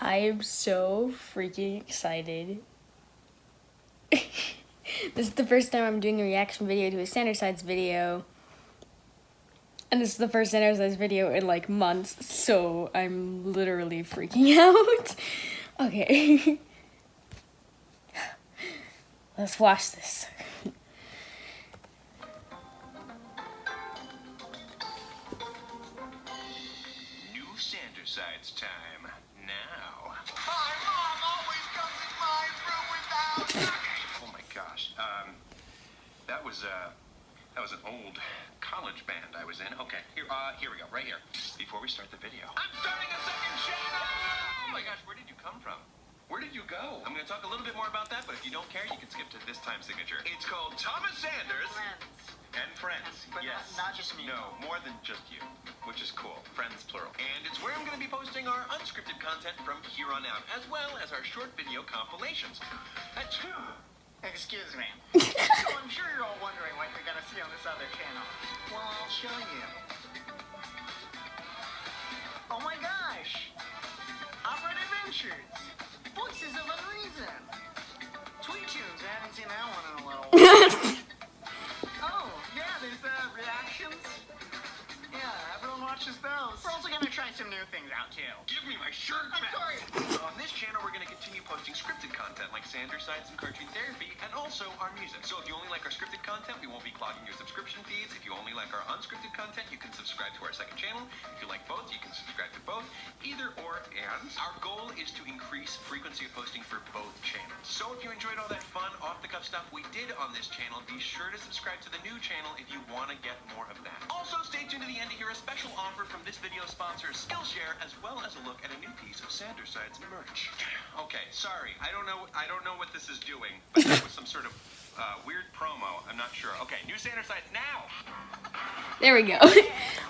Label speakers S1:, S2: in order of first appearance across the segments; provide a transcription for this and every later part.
S1: I am so freaking excited. This is the first time I'm doing a reaction video to a Sandersides video. And this is the first Sandersides video in like months, so I'm literally freaking out. Okay. Let's watch this.
S2: New Sandersides time now.
S3: My mom always comes in my room without.
S2: Oh my gosh. That was an old college band I was in. Okay, here we go, right here. Before we start the video, I'm starting a second channel. Oh my gosh, where did you come from? Where did you go? I'm going to talk a little bit more about that, but if you don't care, you can skip to this time signature. It's called Thomas Sanders and Friends.
S3: But
S2: yes.
S3: not just me.
S2: No, more than just you, which is cool. Friends, plural. And it's where I'm going to be posting our unscripted content from here on out, as well as our short video compilations.
S3: Excuse me. So I'm sure you're all wondering what you're gonna see on this other channel. Well, I'll show you. Oh my gosh! Opera Adventures! Voices of Unreason! Tweet Tunes, I haven't seen that one in a little while. Oh, yeah, there's reactions. Yeah, everyone watches those. We're also gonna try some new things out too.
S2: Give me my shirt back!
S3: I'm sorry!
S2: On this channel, we're going to continue posting scripted content like Sandersides and Cartoon Therapy, and also our music. So if you only like our scripted content, we won't be clogging your subscription feeds. If you only like our unscripted content, you can subscribe to our second channel. If you like both, you can subscribe to both. Either or and. Our goal is to increase frequency of posting for both channels. So if you enjoyed all that fun, off-the-cuff stuff we did on this channel, be sure to subscribe to the new channel if you want to get more of that. Also, stay tuned to the end to hear a special offer from this video sponsor, Skillshare, as well as a look at a new piece of Sandersides merch. Okay, sorry, I don't know what this is doing, but that was some sort of weird promo. I'm not sure. Okay, new Sandersides now.
S1: There we go.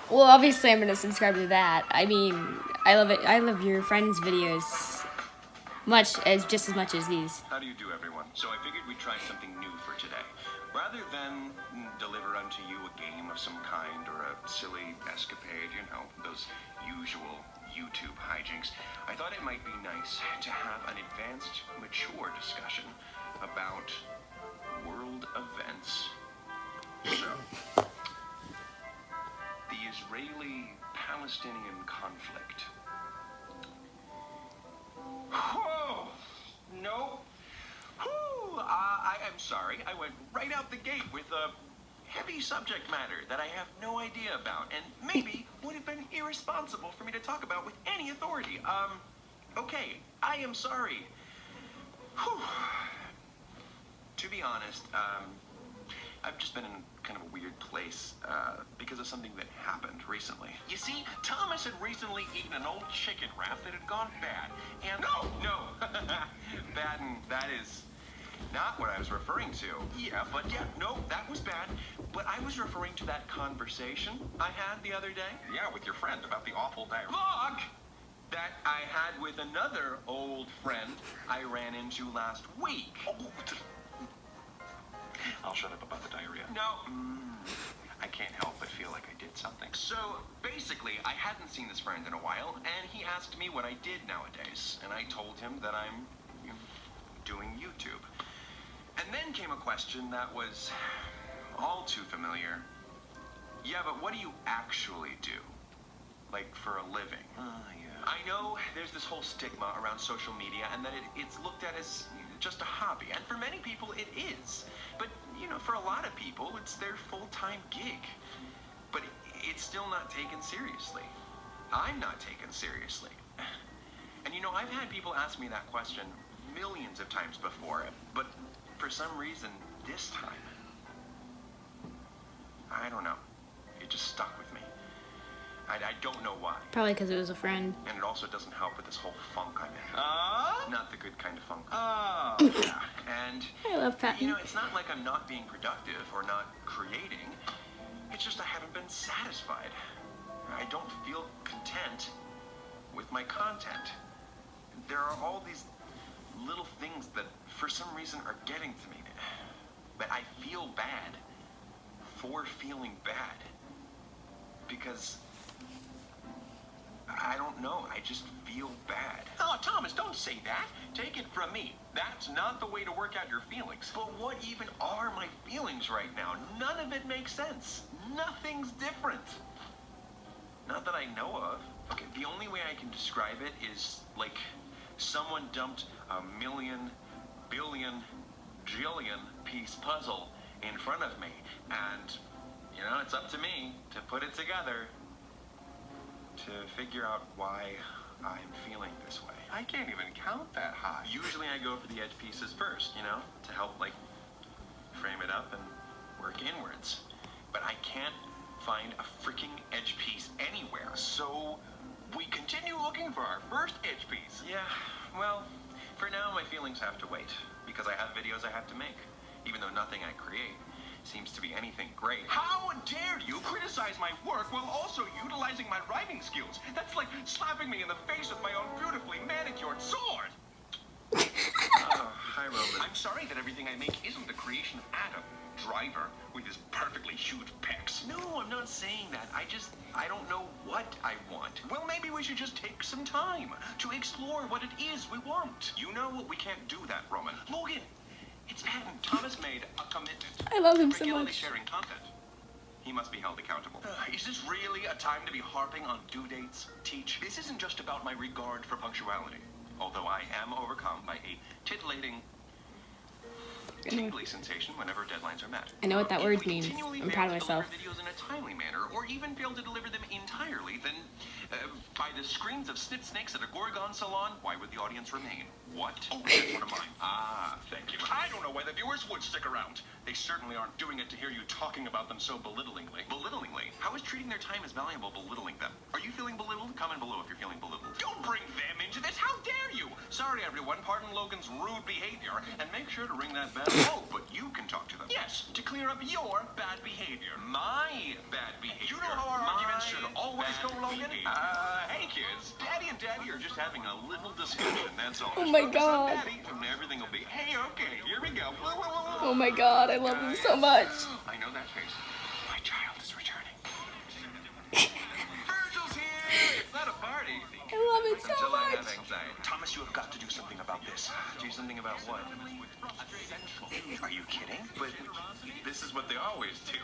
S1: Well, obviously I'm gonna subscribe to that. I mean, I love it. I love your friends' videos just as much as these.
S2: How do you do, everyone? So I figured we'd try something new for today. Rather than deliver unto you a game of some kind or a silly escapade, you know, those usual YouTube hijinks, I thought it might be nice to have an advanced, mature discussion about world events. So, the Israeli-Palestinian conflict. Whoa! No. Whew! I am sorry. I went right out the gate with a heavy subject matter that I have no idea about, and maybe would have been irresponsible for me to talk about with any authority. Okay, I am sorry. Whew. To be honest, I've just been in kind of a weird place because of something that happened recently. You see, Thomas had recently eaten an old chicken wrap that had gone bad, and no, bad, and that is not what I was referring to. Yeah, no, that was bad. But I was referring to that conversation I had the other day. Yeah, with your friend about the awful dialogue that I had with another old friend I ran into last week. Oh, I'll shut up about the diarrhea. No, I can't help but feel like I did something. So, basically, I hadn't seen this friend in a while, and he asked me what I did nowadays. And I told him that I'm doing YouTube. And then came a question that was all too familiar. Yeah, but what do you actually do? Like, for a living? Yeah. I know there's this whole stigma around social media and that it's looked at as just a hobby. And for many people, it is. But, you know, for a lot of people, it's their full-time gig. But it's still not taken seriously. I'm not taken seriously. And, you know, I've had people ask me that question millions of times before, but for some reason, this time, I don't know. It just stuck with me. I don't know why.
S1: Probably because it was a friend.
S2: And it also doesn't help with this whole funk I'm in. Not the good kind of funk. Oh, yeah. And,
S1: I love Pippin.
S2: you know, it's not like I'm not being productive or not creating. It's just I haven't been satisfied. I don't feel content with my content. There are all these little things that for some reason are getting to me. But I feel bad for feeling bad. Because I don't don't know. I just feel bad. Oh, Thomas, don't say that. Take it from me. That's not the way to work out your feelings. But what even are my feelings right now? None of it makes sense. Nothing's different. Not that I know of. Okay, the only way I can describe it is like someone dumped a million, billion, jillion piece puzzle in front of me. And, you know, it's up to me to put it together to figure out why I'm feeling this way. I can't even count that high. Usually I go for the edge pieces first, you know, to help, like, frame it up and work inwards. But I can't find a freaking edge piece anywhere. So we continue looking for our first edge piece. Yeah, well, for now my feelings have to wait because I have videos I have to make, even though nothing I create seems to be anything great. How dare you criticize my work while also utilizing my writing skills? That's like slapping me in the face with my own beautifully manicured sword. Hi, Roman. I'm sorry that everything I make isn't the creation of Adam, Driver, with his perfectly huge pecs. No, I'm not saying that. I don't know what I want. Well, maybe we should just take some time to explore what it is we want. You know what? We can't do that, Roman. Logan, it's Patton. Thomas made a commitment.
S1: I love him so
S2: regularly
S1: much.
S2: sharing content. He must be held accountable. Is this really a time to be harping on due dates? Teach. This isn't just about my regard for punctuality, although I am overcome by a titillating tingly sensation whenever deadlines are met.
S1: I know what that
S2: If
S1: word
S2: we
S1: means.
S2: continually
S1: I'm
S2: fail
S1: proud of
S2: to
S1: myself.
S2: deliver videos in a timely manner, or even fail to deliver them entirely, then by the screams of snip snakes at a Gorgon salon, why would the audience remain? What? Oh, that's one of mine. Ah, thank you. I don't know why the viewers would stick around. They certainly aren't doing it to hear you talking about them so belittlingly. Belittlingly? How is treating their time as valuable belittling them? Are you feeling belittled? Comment below if you're feeling belittled. Don't bring them into this. How dare you? Sorry, everyone. Pardon Logan's rude behavior, and make sure to ring that bell. Oh, but you can talk to them. Yes, to clear up your bad behavior. My bad behavior. You know how our arguments should always go, Logan? Hey, kids. Daddy and Daddy are just having a little discussion, that's all.
S1: Oh my
S2: Just focus on
S1: God.
S2: Daddy, and everything will be, hey, okay, here we go.
S1: Oh my God, I love him so much.
S2: I know that face. My child is returning. Virgil's here! It's not a party.
S1: I love it so
S2: Until I have
S1: much.
S2: anxiety. Thomas, you have got to do something about this. Do something about what? Are you kidding? But this is what they always do.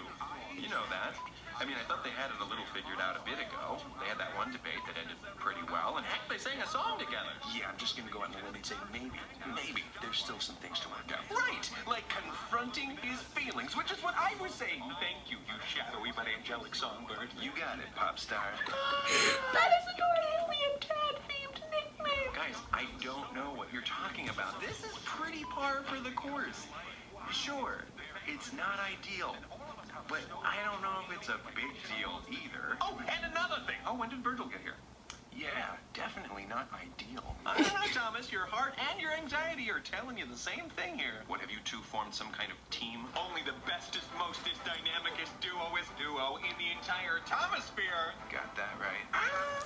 S2: You know that. I mean, I thought they had it a little figured out a bit ago. They had that one debate that ended pretty well, and heck, they sang a song together. Yeah, I'm just gonna go out on the limb and say maybe there's still some things to work out. Right, like confronting his feelings, which is what I was saying. Thank you, you shadowy but angelic songbird. You got it, pop star.
S1: That is adorable. A cat-themed nickname.
S2: Guys, I don't know what you're talking about. This is pretty par for the course. Sure, it's not ideal, but I don't know if it's a big deal either. Oh, and another thing. Oh, when did Virgil get here? Yeah, definitely not ideal. Thomas, your heart and your anxiety are telling you the same thing here. What, have you two formed some kind of team? Only the bestest, mostest, dynamicest duo in the entire Thomosphere. Got that right.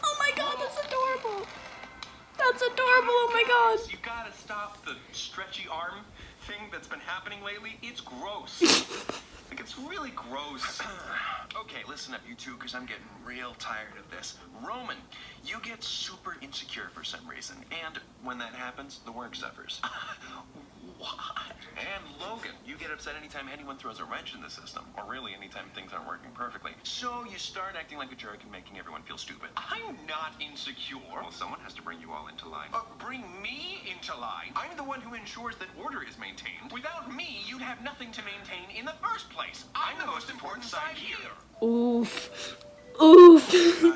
S1: Oh my God, that's adorable. That's adorable. Oh my God.
S2: You gotta stop the stretchy arm thing that's been happening lately. It's gross. Like, it's really gross. Okay, listen up, you two, because I'm getting real tired of this. Roman, you get super insecure for some reason, and when that happens, the work suffers. What? And Logan, you get upset anytime anyone throws a wrench in the system, or really anytime things aren't working perfectly. So you start acting like a jerk and making everyone feel stupid. I'm not insecure. Well, someone has to bring you all into line. Bring me into line? I'm the one who ensures that order is maintained. Without me, you'd have nothing to maintain in the first place. I'm the most important side here.
S1: Oof. Oof.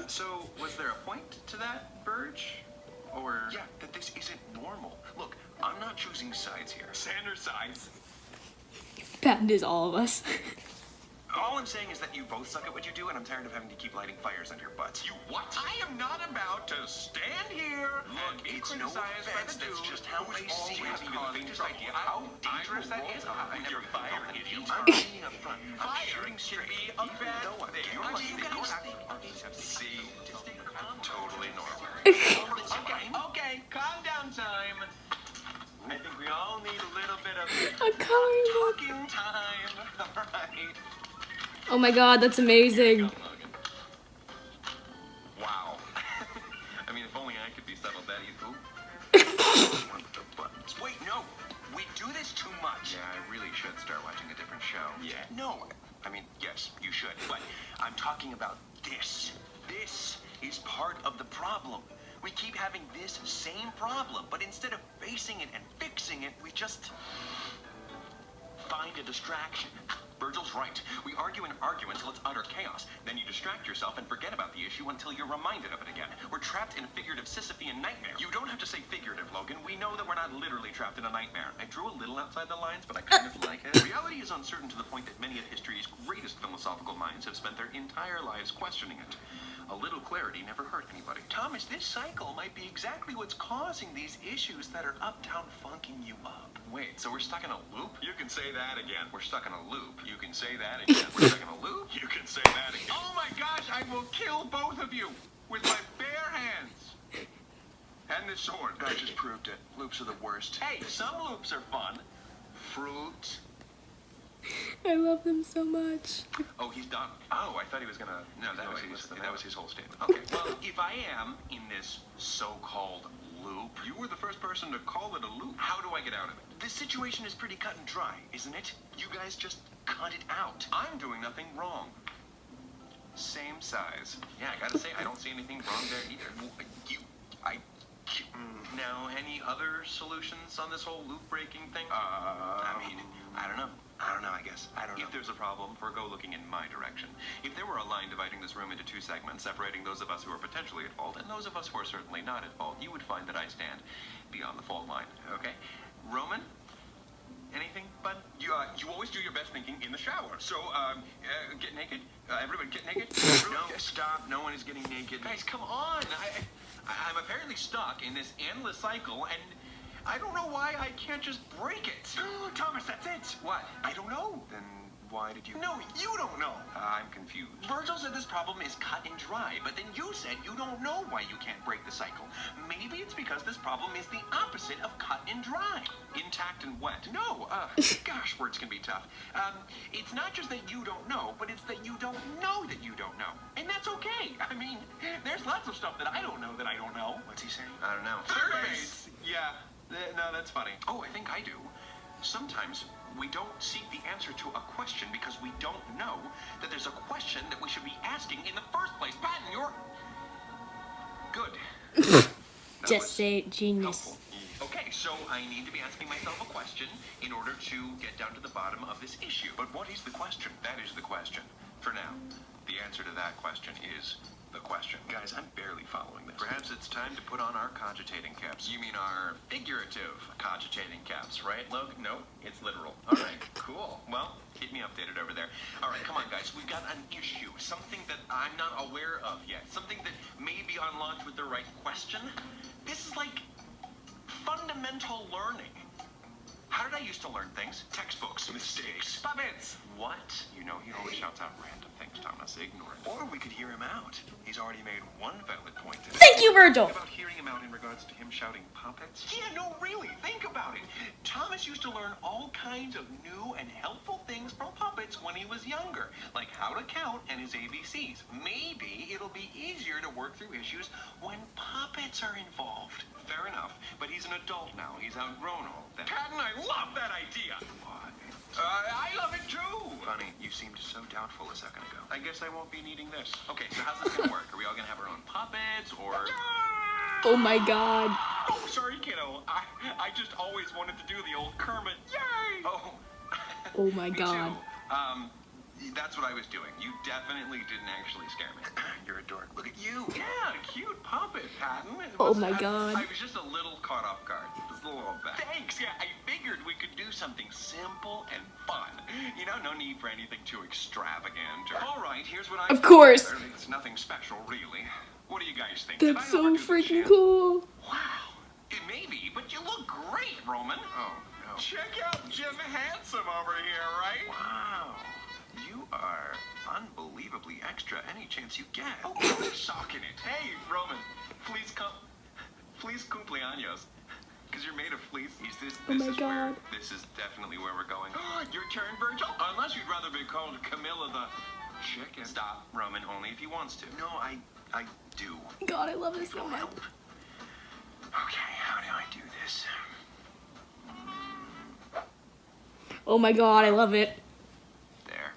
S2: So, was there a point to that, Verge? Or... Yeah, that this isn't normal. Look, I'm not choosing sides here. Sanders sides.
S1: Patton is all of us.
S2: All I'm saying is that you both suck at what you do, and I'm tired of having to keep lighting fires under your butts. You what? I am not about to stand here and be criticized by the dude. That's just how I see it. The faintest idea how dangerous that is. I never fire idiot. I'm being upfront. Firing should be a bad thing. You guys see, totally normal. Okay, calm down time. I think we all need a little bit of
S1: A coloring book.
S2: talking time. All right.
S1: Oh my God, that's amazing.
S2: Wow. I mean, if could be subtle that you who? One with the buttons. Wait, no. We do this too much. Yeah, I really should start watching a different show. Yeah. No. I mean, yes, you should. But I'm talking about this. This is part of the problem. We keep having this same problem, but instead of facing it and fixing it, we just find a distraction. Virgil's right. We argue and argue until it's utter chaos. Then you distract yourself and forget about the issue until you're reminded of it again. We're trapped in a figurative Sisyphean nightmare. You don't have to say figurative, Logan. We know that we're not literally trapped in a nightmare. I drew a little outside the lines, but I kind of like it. Reality is uncertain to the point that many of history's greatest philosophical minds have spent their entire lives questioning it. A little clarity never hurt anybody. Thomas, this cycle might be exactly what's causing these issues that are uptown funking you up. Wait, so we're stuck in a loop? You can say that again. We're stuck in a loop. You can say that again. We're stuck in a loop. You can say that again. Oh my gosh, I will kill both of you with my bare hands. And this sword. I just proved it. Loops are the worst. Hey, some loops are fun. Fruit.
S1: I love them so much.
S2: Oh, he's done. Oh, I thought he was gonna. No, that was his whole statement. Okay. Well, if I am in this so-called loop, you were the first person to call it a loop. How do I get out of it? This situation is pretty cut and dry, isn't it? You guys just cut it out. I'm doing nothing wrong. Same size. Yeah, I gotta say, I don't see anything wrong there either. Now, any other solutions on this whole loop-breaking thing? I mean, I don't know. I guess. I don't know. If there's a problem, go looking in my direction. If there were a line dividing this room into two segments, separating those of us who are potentially at fault and those of us who are certainly not at fault, you would find that I stand beyond the fault line. Okay? Roman? Anything, bud? You always do your best thinking in the shower. So, get naked. Everybody get naked. No, stop. No one is getting naked. Guys, come on. I'm apparently stuck in this endless cycle, and I don't know why I can't just break it. Thomas, that's it. What? I don't know. Then why did you... No, you don't know. I'm confused. Virgil said this problem is cut and dry, but then you said you don't know why you can't break the cycle. Maybe it's because this problem is the opposite of cut and dry. Intact and wet. No, gosh, words can be tough. It's not just that you don't know, but it's that you don't know that you don't know. And that's okay. I mean, there's lots of stuff that I don't know that I don't know. What's he saying? I don't know. Third base. Yeah. No, that's funny. Oh, I think I do. Sometimes we don't seek the answer to a question because we don't know that there's a question that we should be asking in the first place. Patton, you're... Good.
S1: Just say genius.
S2: Helpful. Okay, so I need to be asking myself a question in order to get down to the bottom of this issue. But what is the question? That is the question. For now, the answer to that question is... the question. Guys, I'm barely following this. Perhaps it's time to put on our cogitating caps. You mean our figurative cogitating caps, right, Logan? No, it's literal. All right, cool. Well, keep me updated over there. All right, come on, guys. We've got an issue. Something that I'm not aware of yet. Something that may be unlocked with the right question. This is like fundamental learning. How did I used to learn things? Textbooks, mistakes, puppets. What? You know, he always shouts out random things, Thomas. Ignore it. Or we could hear him out. He's already made one valid point today.
S1: Thank you, Virgil.
S2: About hearing him out in regards to him shouting puppets? Yeah, no, really. Think about it. Thomas used to learn all kinds of new and helpful things from puppets when he was younger, like how to count and his ABCs. Maybe it'll be easier to work through issues when puppets are involved. Fair enough, but he's an adult now. He's outgrown all that. Patton, I love that idea! What? I love it too! Funny, you seemed so doubtful a second ago. I guess I won't be needing this. Okay, so how's this gonna work? Are we all gonna have our own puppets, or...
S1: Oh my god.
S2: Oh, sorry, kiddo. I just always wanted to do the old Kermit. Yay! Oh.
S1: Oh my
S2: Me
S1: god.
S2: too. That's what I was doing. You definitely didn't actually scare me. You're a dork. Look at you. Yeah, cute puppet, Patton.
S1: Oh my god.
S2: I was just a little caught off guard. Just a little bit. Thanks. Yeah, I figured we could do something simple and fun. You know, no need for anything too extravagant. All right, here's what I...
S1: Of course.
S2: It's nothing special, really. What do you guys think?
S1: That's so freaking cool.
S2: Wow. It may be, but you look great, Roman. Oh, no. Check out Jim Handsome over here, right? Wow. You are unbelievably extra any chance you get. Oh, you're socking it. Hey, Roman, please cumpleaños. Because you're made of fleece.
S1: Oh my god.
S2: This is definitely where we're going. Your turn, Virgil? Unless you'd rather be called Camilla the Chicken. Stop, Roman, only if he wants to. No, I do.
S1: God, I love this so much.
S2: Okay, how do I do this?
S1: Oh my god, I love it.
S2: There.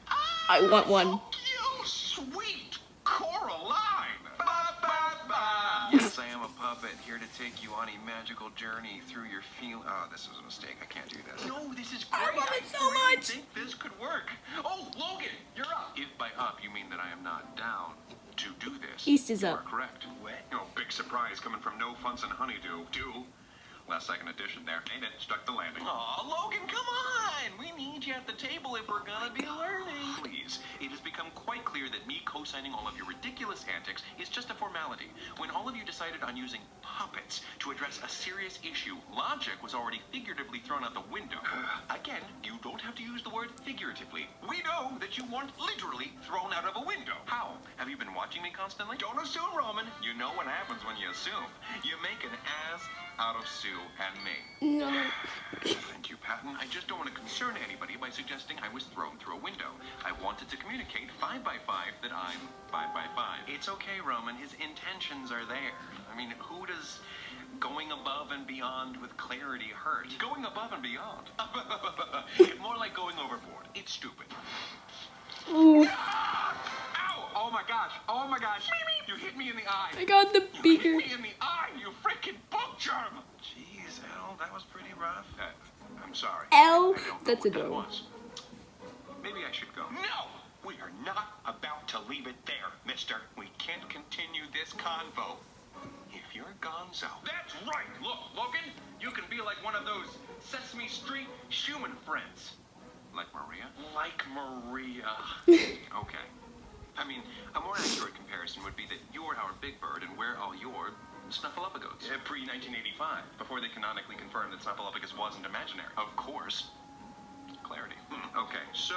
S1: I want one.
S2: You sweet Coraline! Ba-ba-ba. Yes, I am a puppet, here to take you on a magical journey through your feel. Oh, this was a mistake. I can't do this. No, this is great.
S1: I love it so
S2: really
S1: much.
S2: think this could work. Oh, Logan, you're up. If by up you mean that I am not down to do this.
S1: East is
S2: you
S1: up.
S2: are correct. What? Oh, big surprise coming from No Funs and Honeydew. Last second addition there. Ain't it? Stuck the landing. Aw, Logan, come on! We need you at the table if we're gonna be learning. Please, it has become quite clear that me co-signing all of your ridiculous antics is just a formality. When all of you decided on using puppets to address a serious issue, logic was already figuratively thrown out the window. Again, you don't have to use the word figuratively. We know that you weren't literally thrown out of a window. How? Have you been watching me constantly? Don't assume, Roman. You know what happens when you assume. You make an ass out of Sue and me.
S1: No.
S2: Thank you, Patton. I just don't want to concern anybody by suggesting I was thrown through a window. I wanted to communicate 5 by 5 that I'm 5 by 5. It's okay, Roman. His intentions are there. I mean, who does going above and beyond with clarity hurt? Going above and beyond? More like going overboard. It's stupid.
S1: Ooh.
S2: Ow! Oh my gosh! Oh my gosh! You hit me in the eye!
S1: I got the
S2: You
S1: beaker.
S2: hit me in the eye, you freaking book germ! Jeez, Al, that was pretty rough. I'm sorry.
S1: L?
S2: I don't know
S1: That's
S2: what that
S1: adorable.
S2: was. Maybe I should go. No! We are not about to leave it there, mister. We can't continue this convo if you're gonzo. That's right! Look, Logan, you can be like one of those Sesame Street Schumann friends. Like Maria? Like Maria. Okay. I mean, a more accurate comparison would be that you're our Big Bird and we're all your Snuffleupagoats. Pre-1985, before they canonically confirmed that Snuffleupagus wasn't imaginary. Of course. Clarity. Okay, so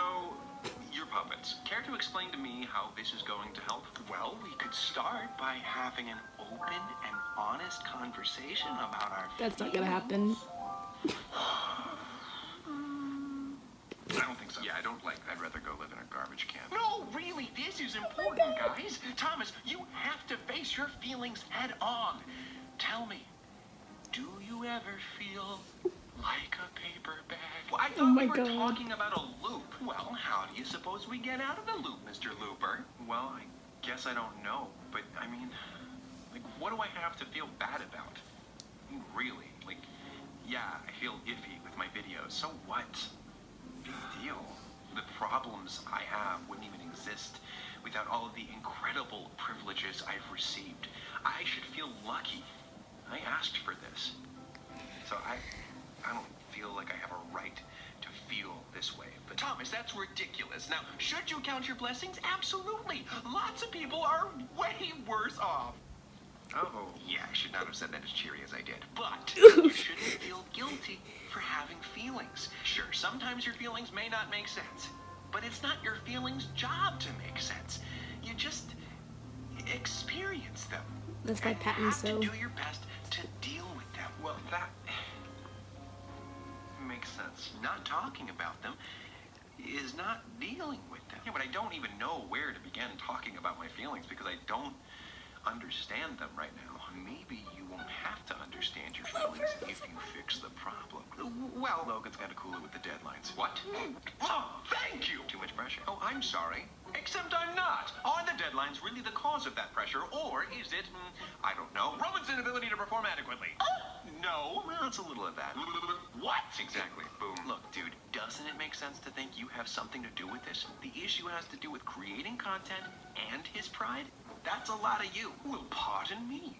S2: you're puppets. Care to explain to me how this is going to help? Well, we could start by having an open and honest conversation about our
S1: That's not gonna happen.
S2: I don't think so. Yeah, I'd rather go live in a garbage can. No, really, this is important, guys. Thomas, you have to face your feelings head on. Tell me, do you ever feel like a paper bag? Well, I thought
S1: my
S2: we were
S1: God.
S2: talking about a loop. Well, how do you suppose we get out of the loop, Mr. Looper? Well, I guess I don't know, but I mean, like, what do I have to feel bad about? Really? Like, yeah, I feel iffy with my videos. So what? Big deal. The problems I have wouldn't even exist without all of the incredible privileges I've received. I should feel lucky. I asked for this. So I don't feel like I have a right to feel this way. But Thomas, that's ridiculous. Now, should you count your blessings? Absolutely. Lots of people are way worse off. Oh, yeah, I should not have said that as cheery as I did. But you shouldn't feel guilty for having feelings. Sure, sometimes your feelings may not make sense, but it's not your feelings' job to make sense. You just experience them.
S1: That's by
S2: And
S1: Patton,
S2: you have
S1: so.
S2: to do your best to deal with them. Well, that makes sense. Not talking about them is not dealing with them. Yeah, but I don't even know where to begin talking about my feelings because I don't understand them right now. Maybe you won't have to understand your feelings if you fix the problem. Well, Logan's got to cool it with the deadlines. What? Oh, thank you! Too much pressure. Oh, I'm sorry. Except I'm not. Are the deadlines really the cause of that pressure, or is it, I don't know, Roman's inability to perform adequately? No. Well, it's a little of that. What? Exactly. Boom. Look, dude, doesn't it make sense to think you have something to do with this? The issue has to do with creating content and his pride? That's a lot of you. Well, pardon me,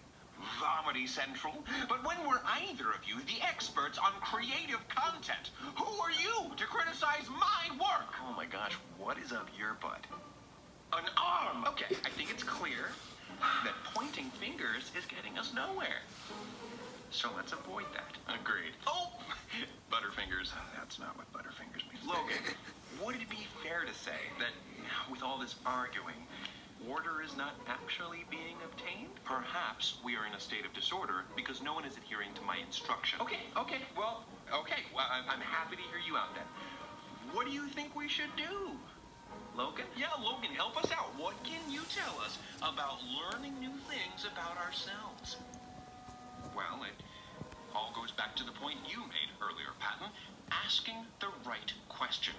S2: Vomity Central, but when were either of you the experts on creative content? Who are you to criticize my work? Oh my gosh, what is up your butt? An arm! Okay, I think it's clear that pointing fingers is getting us nowhere. So let's avoid that. Agreed. Oh, Butterfingers. That's not what Butterfingers means. Logan, would it be fair to say that with all this arguing, order is not actually being obtained? Perhaps we are in a state of disorder because no one is adhering to my instruction. Okay. Well, I'm happy to hear you out then. What do you think we should do? Logan? Yeah, Logan, help us out. What can you tell us about learning new things about ourselves? Well, it back to the point you made earlier, Patton. Asking the right question.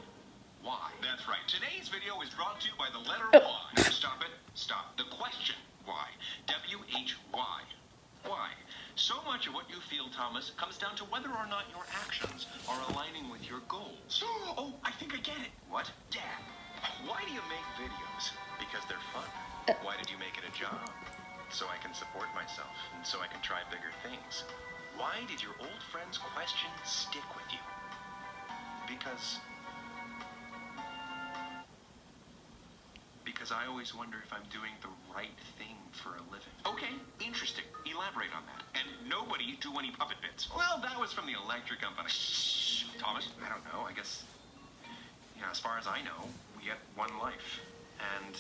S2: Why? That's right. Today's video is brought to you by the letter Y. Stop it. Stop. The question. Why? W-H-Y. Why? So much of what you feel, Thomas, comes down to whether or not your actions are aligning with your goals. Oh, I think I get it. What? Yeah. Why do you make videos? Because they're fun. Why did you make it a job? So I can support myself, and so I can try bigger things. Why did your old friend's question stick with you? Because I always wonder if I'm doing the right thing for a living. Okay, interesting. Elaborate on that. And nobody do any puppet bits. Well, that was from the electric company. Shh. Thomas, I don't know. I guess, as far as I know, we get one life. And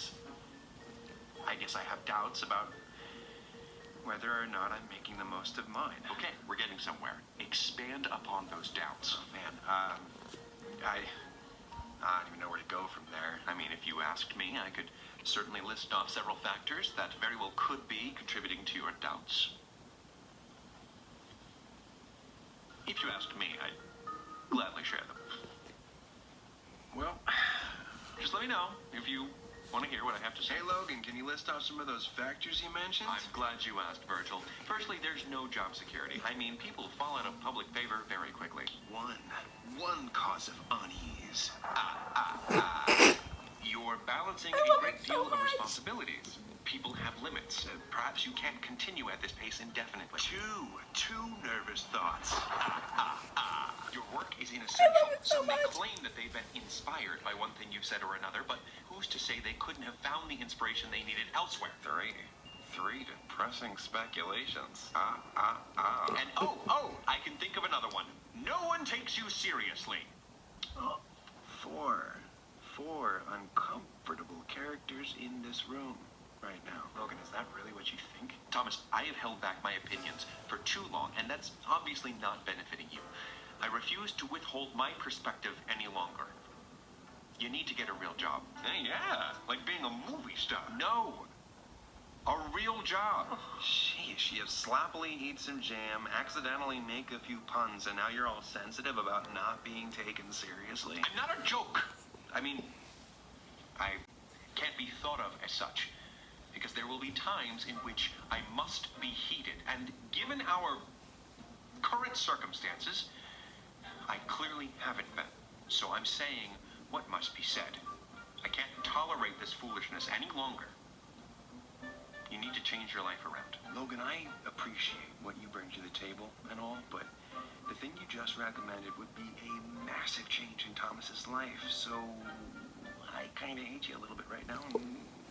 S2: I guess I have doubts about whether or not I'm making the most of mine. Okay, we're getting somewhere. Expand upon those doubts. Oh, man, I don't even know where to go from there. I mean, if you asked me, I could certainly list off several factors that very well could be contributing to your doubts. If you asked me, I'd gladly share them. Well, just let me know if you want to hear what I have to say. Hey, Logan, can you list off some of those factors you mentioned? I'm glad you asked, Virgil. Firstly, there's no job security. I mean, people fall out of public favor very quickly. One cause of unease. You're balancing a great deal of responsibilities. People have limits. Perhaps you can't continue at this pace indefinitely. Two nervous thoughts. Your work is inessential. Some may claim that they've been inspired by one thing you've said or another, but who's to say they couldn't have found the inspiration they needed elsewhere? Three depressing speculations. And I can think of another one. No one takes you seriously. Four uncomfortable characters in this room right now. Logan, is that really what you think? Thomas, I have held back my opinions for too long, and that's obviously not benefiting you. I refuse to withhold my perspective any longer. You need to get a real job. Hey, yeah, like being a movie star. No, a real job. Sheesh, you sloppily eat some jam, accidentally make a few puns, and now you're all sensitive about not being taken seriously. I'm not a joke. I mean, I can't be thought of as such, because there will be times in which I must be heated, and given our current circumstances, I clearly haven't been. So I'm saying what must be said. I can't tolerate this foolishness any longer. You need to change your life around. Logan, I appreciate what you bring to the table and all, but the thing you just recommended would be a massive change in Thomas's life, so I kind of hate you a little bit right now.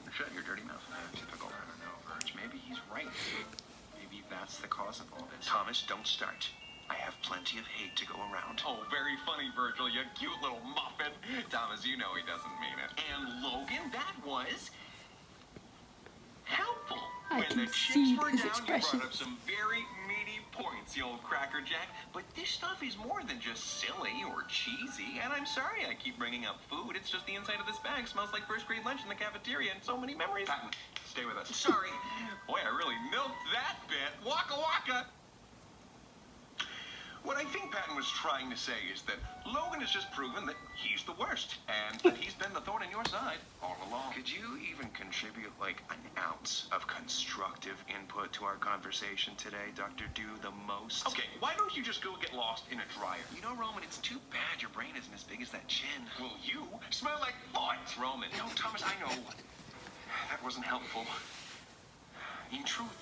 S2: Shut your dirty mouth. Typical. I don't know, Verge. Maybe he's right. Maybe that's the cause of all this. Thomas, don't start. I have plenty of hate to go around. Oh, very funny, Virgil, you cute little muffin. Thomas, you know he doesn't mean it. And Logan, that was helpful.
S1: I
S2: When
S1: can
S2: the
S1: see
S2: chips were
S1: his
S2: down,
S1: expressions.
S2: you brought up some very meaty points, you old crackerjack. But this stuff is more than just silly or cheesy. And I'm sorry I keep bringing up food. It's just the inside of this bag smells like first grade lunch in the cafeteria and so many memories. Patton, stay with us. Sorry. Boy, I really milked that bit. Waka waka. What I think Patton was trying to say is that Logan has just proven that he's the worst, and that he's been the thorn in your side all along. Could you even contribute like an ounce of constructive input to our conversation today, Dr. Do the most? Okay, why don't you just go get lost in a dryer? You know, Roman, it's too bad your brain isn't as big as that chin. Well, you smell like fart, Roman. No, Thomas, I know. That wasn't helpful. In truth,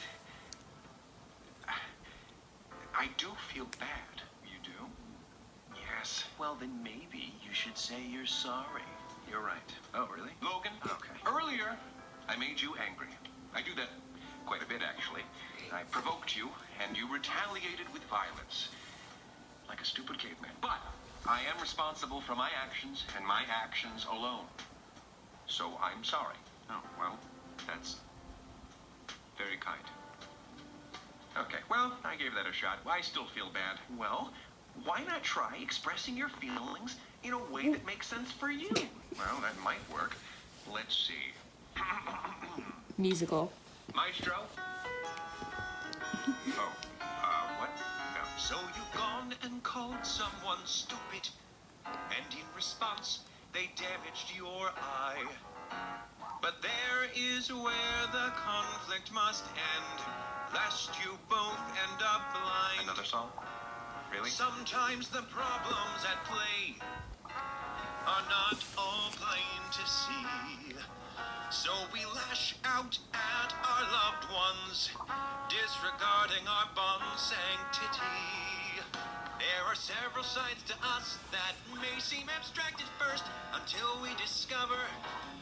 S2: I do feel bad. You do? Yes. Well, then maybe you should say you're sorry. You're right. Oh, really? Logan? Okay. Earlier, I made you angry. I do that quite a bit, actually. I provoked you, and you retaliated with violence. Like a stupid caveman. But I am responsible for my actions, and my actions alone. So I'm sorry. Oh, well, that's very kind. Okay, well, I gave that a shot. I still feel bad. Well, why not try expressing your feelings in a way that makes sense for you? Well, that might work. Let's see.
S1: Musical.
S2: Maestro? Oh, what? No. So you've gone someone and called someone stupid. And in response, they damaged your eye. But there is where the conflict must end, lest you both end up blind. Another song? Really? Sometimes the problems at play are not all plain to see. So we lash out at our loved ones, disregarding our bond sanctity. There are several sides to us that may seem abstract at first, until we discover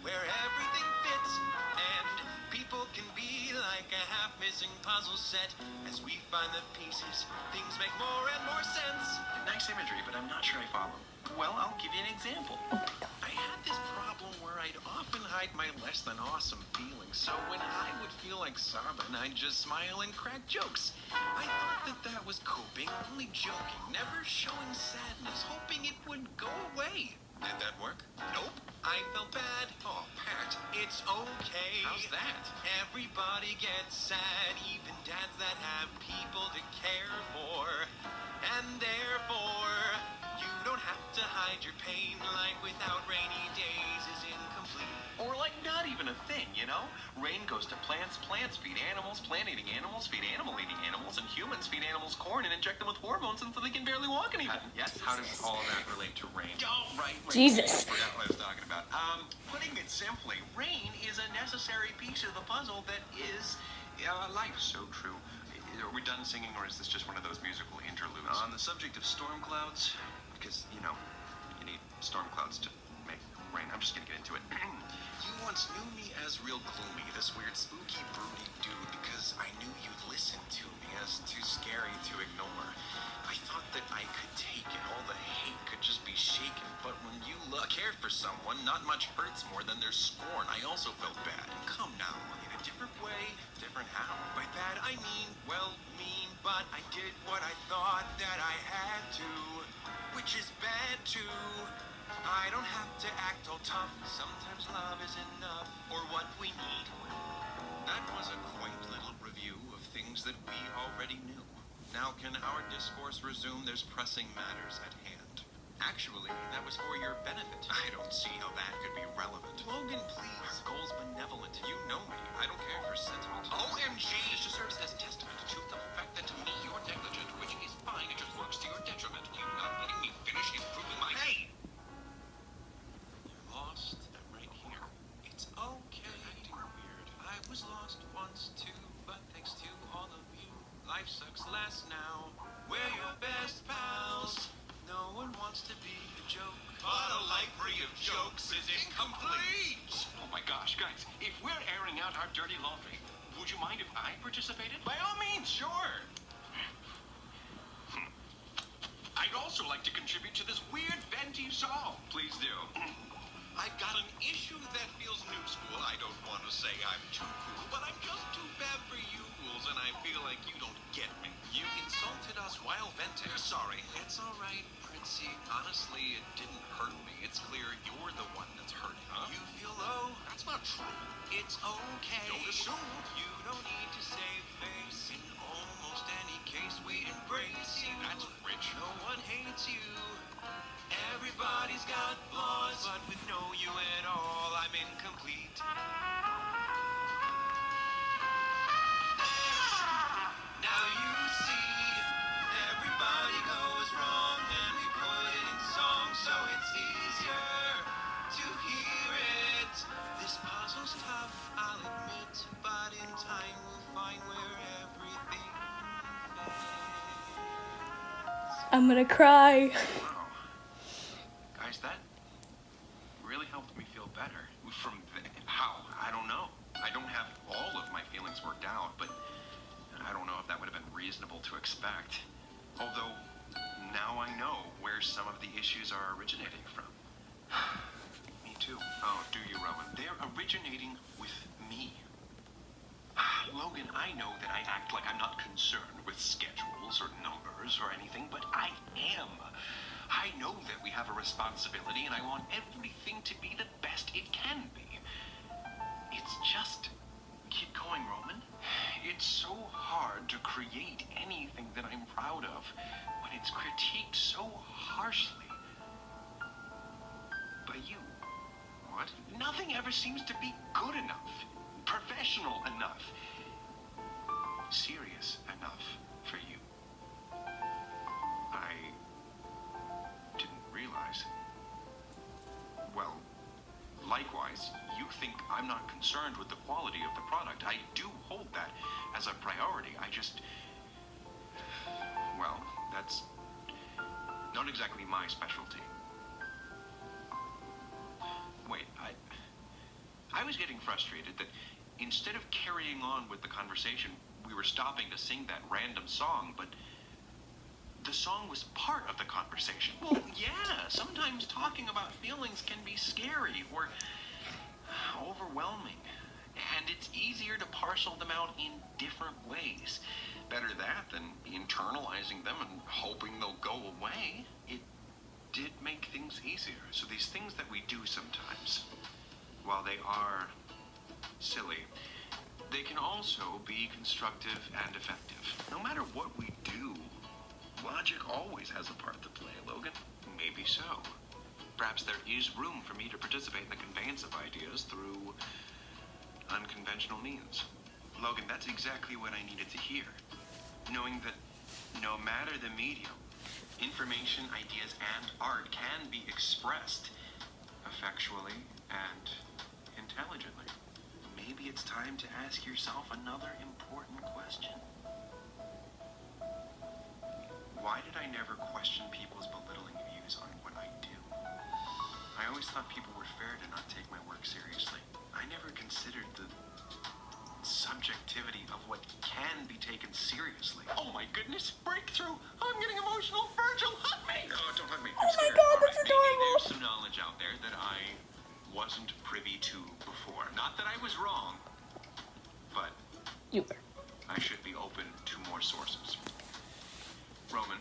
S2: where everything fits, and people can be like a half-missing puzzle set. As we find the pieces, things make more and more sense.
S4: Nice imagery, but I'm not sure I follow. Well, I'll give you an example. I had this problem where I'd often hide my less than awesome feelings, so when I would feel like sobbing, I'd just smile and crack jokes. I thought that was coping, only joking, never showing sadness, hoping it would go away. Did that work? Nope. I felt bad. Oh, Pat, it's okay.
S2: How's that?
S4: Everybody gets sad, even dads that have people to care for. And therefore, you don't have to hide your pain. Life without rainy days is incomplete.
S2: Or like not even a thing, you know? Rain goes to plants, plants feed animals, plant-eating animals feed animal-eating animals, and humans feed animals corn and inject them with hormones until they can barely walk anymore.
S4: Yes? How does all of that relate to rain?
S2: Oh, right.
S1: Jesus.
S2: I forgot what I was talking about. Putting it simply, rain is a necessary piece of the puzzle that is life. So true. Are we done singing, or is this just one of those musical interludes?
S4: On the subject of storm clouds, because, you know, you need storm clouds to make rain. I'm just gonna get into it. You once knew me as real gloomy, this weird, spooky, broody dude, because I knew you'd listen to me as too scary to ignore. I thought that I could take it, all the hate could just be shaken, but when you cared for someone, not much hurts more than their scorn. I also felt bad. Come now, in a different way, different how. By bad I mean, well, mean, but I did what I thought that I had to, which is bad too. I don't have to act all tough. Sometimes love is enough, or what we need. That was a quaint little review of things that we already knew. Now can our discourse resume? There's pressing matters at hand. Actually, that was for your benefit. I don't see how that could be relevant. Logan, please. Our goal's benevolent. You know me. I don't care for sentiment.
S2: OMG!
S4: This just serves as testament to the fact that to me you're negligent, which is fine. It just works to your detriment. You not letting me finish is proving my...
S2: Hey!
S4: You're lost. I'm right here. It's okay. Acting weird. I was lost once too, but thanks to all of you, life sucks less now. We're your best pals. No one wants to be a joke.
S2: But a life free of jokes is incomplete!
S5: Oh my gosh, guys, if we're airing out our dirty laundry, would you mind if I participated?
S2: By all means, sure!
S5: I'd also like to contribute to this weird venti song.
S2: Please do.
S4: I've got an issue that feels new school. I don't want to say I'm too cool, but I'm just too bad for you fools, and I feel like you don't get me. You insulted us while venting. Sorry. It's all right, Princey. Honestly, it didn't hurt me. It's clear you're the one that's hurting. Huh? You feel low. That's not true. It's okay.
S5: Don't assume.
S4: You don't need to save face. In almost any case, we embrace you.
S5: That's rich.
S4: No one hates you. Everybody's got flaws, but with no you at all, I'm incomplete. Now you see, everybody goes wrong, and we put it in song, so it's easier to hear it. This puzzle's tough, I'll admit, but in time we'll find where everything fits.
S1: I'm gonna cry.
S2: Wow. Guys, that really helped me feel better. How? I don't know. I don't have all of my feelings worked out, but I don't know if that would have been reasonable to expect. Although, now I know where some of the issues are originating from. Me too. Oh, do you, Rowan? They're originating with me. Logan, I know that I act like I'm not concerned with schedules or numbers or anything, but I am. I know that we have a responsibility, and I want everything to be the best it can be. It's just... Keep going, Roman. It's so hard to create anything that I'm proud of when it's critiqued so harshly by you.
S4: What?
S2: Nothing ever seems to be good enough, professional enough, serious enough for you.
S4: I didn't realize. Well, likewise, you think I'm not concerned with the quality of the product. I do hold that as a priority. I just... Well, that's not exactly my specialty. Wait, I was getting frustrated that instead of carrying on with the conversation, we were stopping to sing that random song, but the song was part of the conversation.
S2: Well, yeah, sometimes talking about feelings can be scary or overwhelming, and it's easier to parcel them out in different ways.
S4: Better that than internalizing them and hoping they'll go away. It did make things easier. So these things that we do sometimes, while they are silly, they can also be constructive and effective. No matter what we do, logic always has a part to play, Logan. Maybe so. Perhaps there is room for me to participate in the conveyance of ideas through unconventional means. Logan, that's exactly what I needed to hear. Knowing that no matter the medium, information, ideas, and art can be expressed effectually and intelligently. Maybe it's time to ask yourself another important question. Why did I never question people's belittling views on what I do? I always thought people were fair to not take my work seriously. I never considered the subjectivity of what can be taken seriously.
S2: Oh my goodness, breakthrough! I'm getting emotional. Virgil, hug me!
S4: No, don't hug me.
S1: Oh my god, that's
S2: Maybe
S1: adorable.
S2: there's some knowledge out there that I wasn't privy to before. Not that I was wrong, but
S1: You were.
S4: I should be open to more sources. Roman,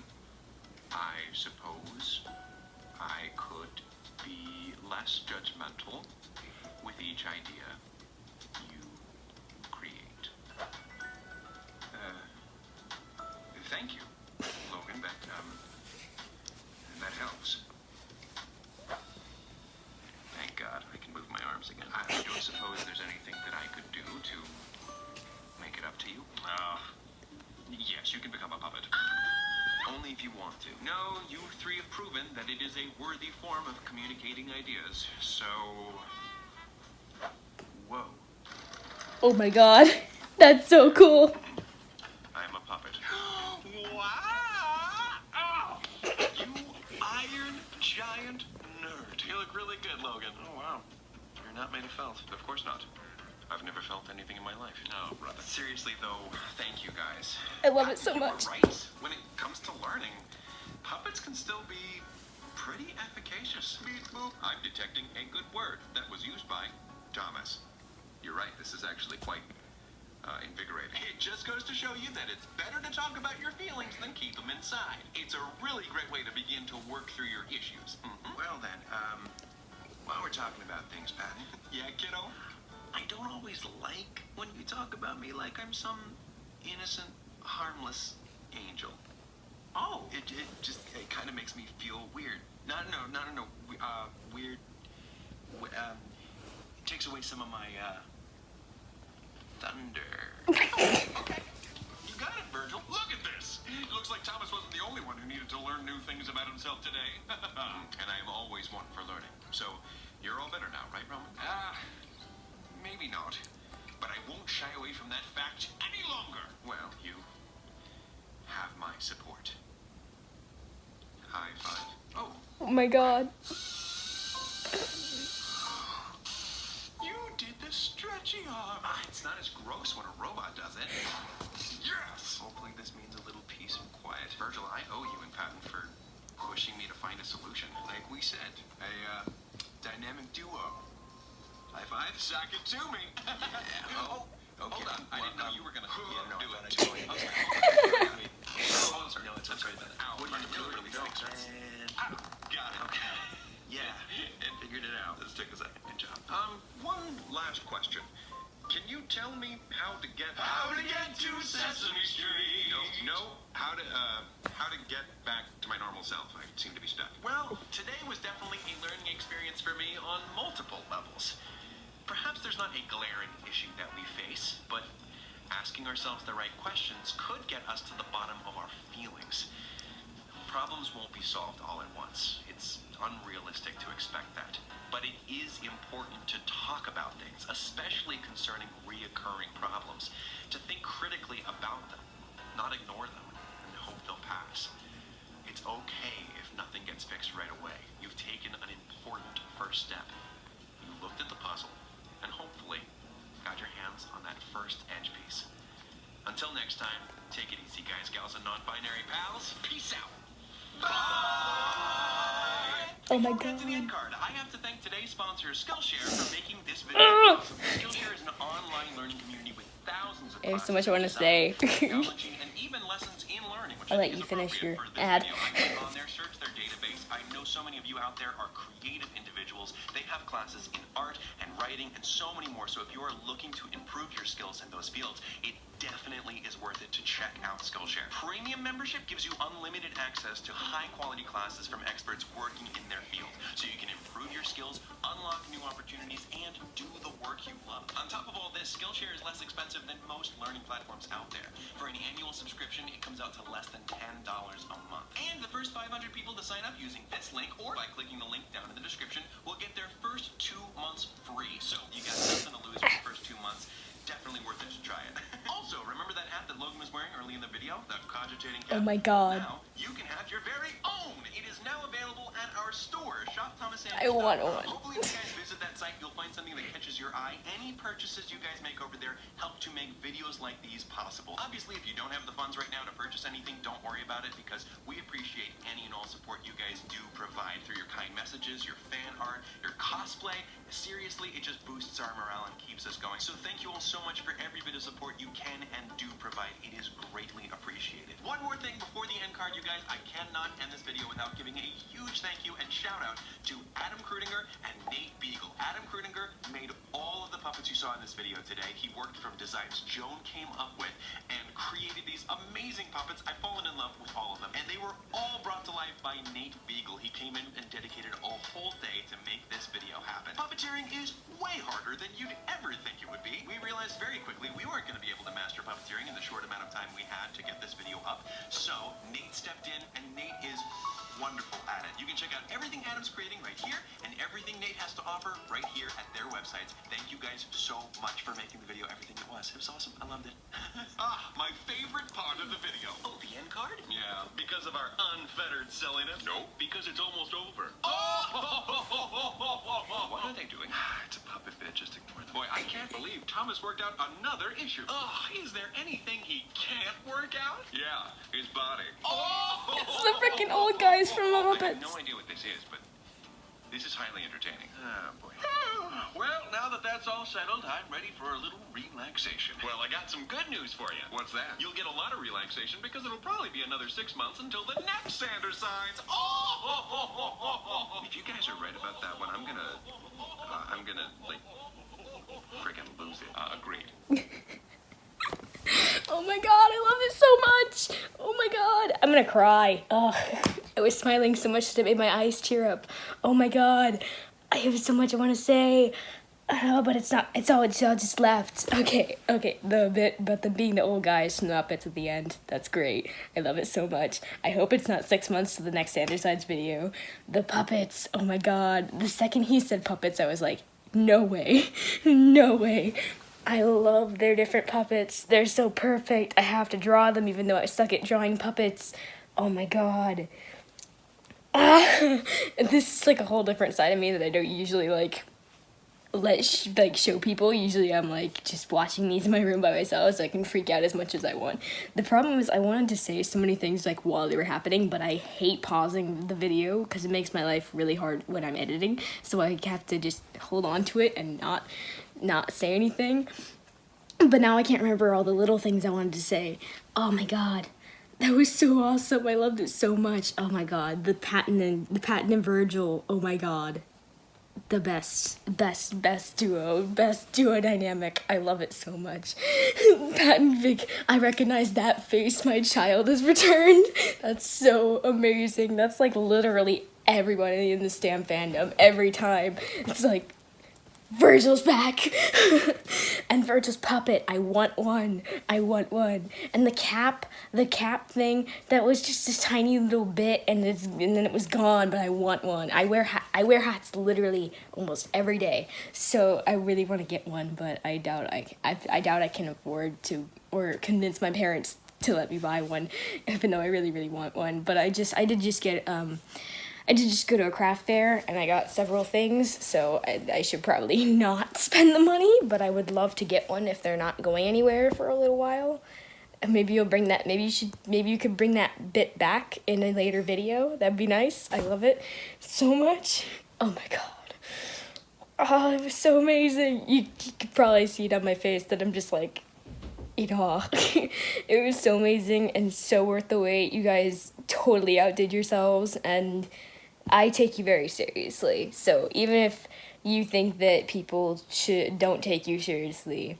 S4: I suppose I could be less judgmental with each idea you create. Thank you, Logan. That helps. Thank God I can move my arms again. I don't suppose there's anything that I could do to make it up to you. Yes, you can become a puppet. Only if you want to. No, you three have proven that it is a worthy form of communicating ideas. So... Whoa.
S1: Oh my god. That's so cool.
S4: I'm a puppet.
S2: wow! You iron giant nerd. You look really good, Logan.
S4: Oh, wow. You're not made of felt. Of course not. I've never felt anything in my life. No, brother. Seriously, though, thank you guys.
S1: I love it so
S4: You were
S1: much.
S4: right. When it comes to learning, puppets can still be pretty efficacious. Beep boop. I'm detecting a good word that was used by Thomas. You're right. This is actually quite invigorating.
S2: It just goes to show you that it's better to talk about your feelings than keep them inside. It's a really great way to begin to work through your issues.
S4: Well then, while we're talking about things, Patton.
S2: Yeah, kiddo?
S4: I don't always like when you talk about me like I'm some innocent, harmless angel.
S2: Oh,
S4: It kind of makes me feel weird. No. Weird. It takes away some of my, thunder.
S2: okay. You got it, Virgil. Look at this. It looks like Thomas wasn't the only one who needed to learn new things about himself today.
S4: And I am always one for learning. So, you're all better now, right, Roman? Maybe not.
S2: But I won't shy away from that fact any longer.
S4: Well, you have my support. High five. Oh,
S1: Oh my god.
S2: You did the stretchy arm.
S4: it's not as gross when a robot does it.
S2: Yes.
S4: Hopefully this means a little peace and quiet. Virgil, I owe you and Patton for pushing me to find a solution. Like we said, a dynamic duo. High five.
S2: Sock it to me.
S4: Oh, okay.
S2: Hold on. I didn't know you were gonna
S4: no,
S2: do
S4: I
S2: it.
S4: thought I told you.
S2: Okay.
S4: No, it's okay.
S2: Ow,
S4: What
S2: my
S4: do you do?
S2: really stinks.
S4: And...
S2: Got it.
S4: Okay. Yeah.
S2: And figured it out.
S4: Let's take a second. Good job.
S2: One last question. Can you tell me how to get
S4: how to get back to my normal self. I seem to be stuck.
S2: Well, today was definitely a learning experience for me on multiple levels. Perhaps there's not a glaring issue that we face, but asking ourselves the right questions could get us to the bottom of our feelings. Problems won't be solved all at once. It's unrealistic to expect that. But it is important to talk about things, especially concerning reoccurring problems, to think critically about them, not ignore them, and hope they'll pass. It's okay if nothing gets fixed right away. You've taken an important first step. You looked at the puzzle, and hopefully got your hands on that first edge piece. Until next time, take it easy, guys, gals, and non-binary pals. Peace out. Bye!
S1: Oh my
S2: Before we get to the
S1: God.
S2: end card, I have to thank today's sponsor, Skillshare, for making this video possible. Skillshare is an online learning community with thousands of
S1: There's so
S2: classes
S1: much I want to say.
S2: technology, and even lessons in learning, which
S1: I'll
S2: I
S1: let
S2: think
S1: you
S2: is
S1: finish your
S2: appropriate for this
S1: ad.
S2: video. I click on there, search their database. I know so many of you out there are creative individuals. They have classes in art and writing and so many more. So if you are looking to improve your skills in those fields, it definitely is worth it to check out Skillshare. Premium membership gives you unlimited access to high-quality classes from experts working in their field, so you can improve your skills, unlock new opportunities, and do the work you love. On top of all this, Skillshare is less expensive than most learning platforms out there. For an annual subscription, it comes out to less than $10 a month. And the first 500 people to sign up using this link, or by clicking the link down in the description, will get their first 2 months free. So you got nothing to lose for the first 2 months. Definitely worth it to try it. Also, remember that hat that Logan was wearing early in the video? The cogitating cap?
S1: Oh my God.
S2: Now, you can have your very own. It is now available at our store,
S1: I want one.
S2: Hopefully, when you guys visit that site, you'll find something that catches your eye. Any purchases you guys make over there help to make videos like these possible. Obviously, if you don't have the funds right now to purchase anything, don't worry about it, because we appreciate any and all support you guys do provide through your kind messages, your fan art, your cosplay. Seriously, it just boosts our morale and keeps us going. So thank you all so much for every bit of support you can and do provide. It is greatly appreciated. One more thing before the end card, you guys. I cannot end this video without giving a huge thank you and shout out to Adam Krudinger and Nate Beagle. Adam Krudinger made all of the puppets you saw in this video today. He worked from designs Joan came up with and created these amazing puppets. I've fallen in love with all of them, and they were all brought to life by Nate Beagle. He came in and dedicated a whole day to make this video happen. Puppeteering is way harder than you'd ever think it would be. We realized very quickly we weren't going to be able to master puppeteering in the short amount of time we had to get this video up. So Nate stepped in, and Nate is wonderful at it. You can check out everything Adam's creating right here, and everything Nate has to offer right here at their websites. Thank you guys so much for making the video everything it was. It was awesome. I loved it.
S4: My favorite part of the video.
S2: Oh, the end card?
S4: Yeah, because of our unfettered silliness.
S5: Nope, because it's almost over.
S2: What are they doing?
S4: It's a puppet bit, just ignore them.
S5: Boy, I can't believe Thomas worked out another issue.
S2: Is there anything he can't work out?
S5: Yeah, his body.
S1: It's the freaking old guys from
S5: I have
S1: Muppets.
S5: no idea what this is, but this is highly entertaining.
S4: Oh, boy.
S5: Well, now that that's all settled, I'm ready for a little relaxation.
S4: Well, I got some good news for you.
S5: What's that?
S4: You'll get a lot of relaxation because it'll probably be another 6 months until the next Sander signs. If you guys are right about that one, I'm gonna like friggin' lose it.
S5: Agreed.
S1: Oh my God, I love it so much. Oh my God, I'm gonna cry. Ugh, I was smiling so much that it made my eyes tear up. Oh my God, I have so much I want to say. But it's not. It's all just left. Okay. The bit about them being the old guys from the Muppets at the end. That's great. I love it so much. I hope it's not 6 months to the next Andersides video. The puppets. Oh my God. The second he said puppets, I was like, no way, no way. I love their different puppets. They're so perfect. I have to draw them, even though I suck at drawing puppets. Oh my God. This is like a whole different side of me that I don't usually show people. Usually I'm like just watching these in my room by myself so I can freak out as much as I want. The problem is I wanted to say so many things like while they were happening, but I hate pausing the video because it makes my life really hard when I'm editing, so I have to just hold on to it and not say anything. But now I can't remember all the little things I wanted to say. Oh my God, that was so awesome. I loved it so much. Oh my God, the Patton and Virgil. Oh my God. the best duo dynamic. I love it so much. Pat and Vic, I recognize that face. My child has returned. That's so amazing. That's like literally everybody in the Stamp fandom every time. It's like, Virgil's back. And Virgil's puppet, I want one. And the cap thing, that was just a tiny little bit, and then it was gone, but I want one. I wear hats literally almost every day, so I really want to get one, but I doubt I can afford to, or convince my parents to let me buy one, even though I really want one. But I did just go to a craft fair, and I got several things, so I should probably not spend the money, but I would love to get one if they're not going anywhere for a little while. And maybe you'll bring that, maybe you could bring that bit back in a later video. That'd be nice. I love it so much. Oh my god. Oh, it was so amazing. You could probably see it on my face that I'm just like, in awe. It was so amazing and so worth the wait. You guys totally outdid yourselves, and I take you very seriously. So even if you think that people don't take you seriously,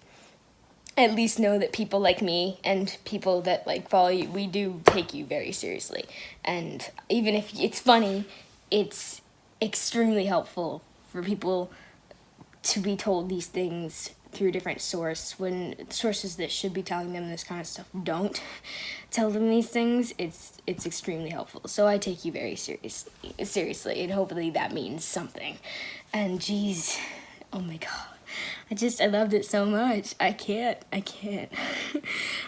S1: at least know that people like me and people that like follow you, we do take you very seriously. And even if it's funny, it's extremely helpful for people to be told these things through different sources, when sources that should be telling them this kind of stuff don't tell them these things. It's extremely helpful. So I take you very seriously, and hopefully that means something. And geez, oh my god, I loved it so much. I can't.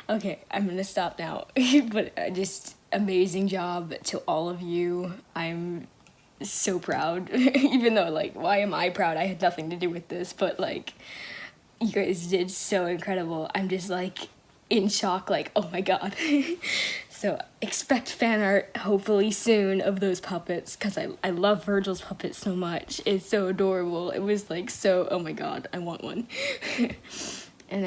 S1: Okay, I'm gonna stop now. But just amazing job to all of you. I'm so proud. Even though, like, why am I proud? I had nothing to do with this, but like, you guys did so incredible. I'm just like in shock, like, oh my god. So expect fan art hopefully soon of those puppets, because I love Virgil's puppet so much. It's so adorable. It was like so, oh my god, I want one. And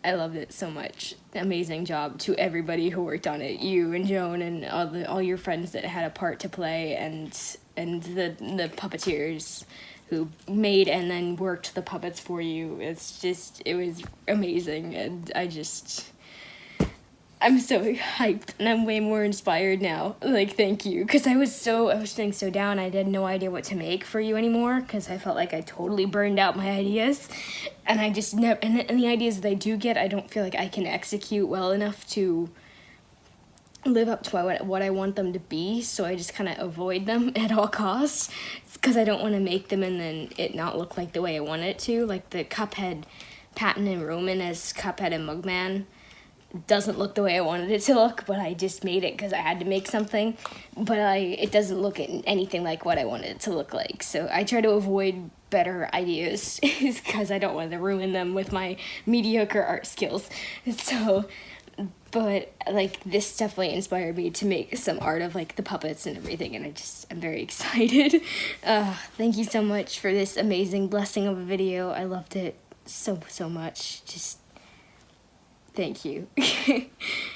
S1: I loved it so much. Amazing job to everybody who worked on it. You and Joan and all your friends that had a part to play, and the puppeteers who made and then worked the puppets for you. It was amazing, and I'm so hyped, and I'm way more inspired now. Like, thank you, because I was feeling so down. I had no idea what to make for you anymore, because I felt like I totally burned out my ideas, and I just never, and the ideas that I do get, I don't feel like I can execute well enough to live up to what I want them to be, so I just kind of avoid them at all costs, because I don't want to make them and then it not look like the way I want it to. Like the Cuphead, Patton and Roman as Cuphead and Mugman doesn't look the way I wanted it to look, but I just made it because I had to make something, but it doesn't look anything like what I wanted it to look like, so I try to avoid better ideas because I don't want to ruin them with my mediocre art skills. So, but like, this definitely inspired me to make some art of like the puppets and everything, and I'm very excited. Thank you so much for this amazing blessing of a video. I loved it so much. Just thank you.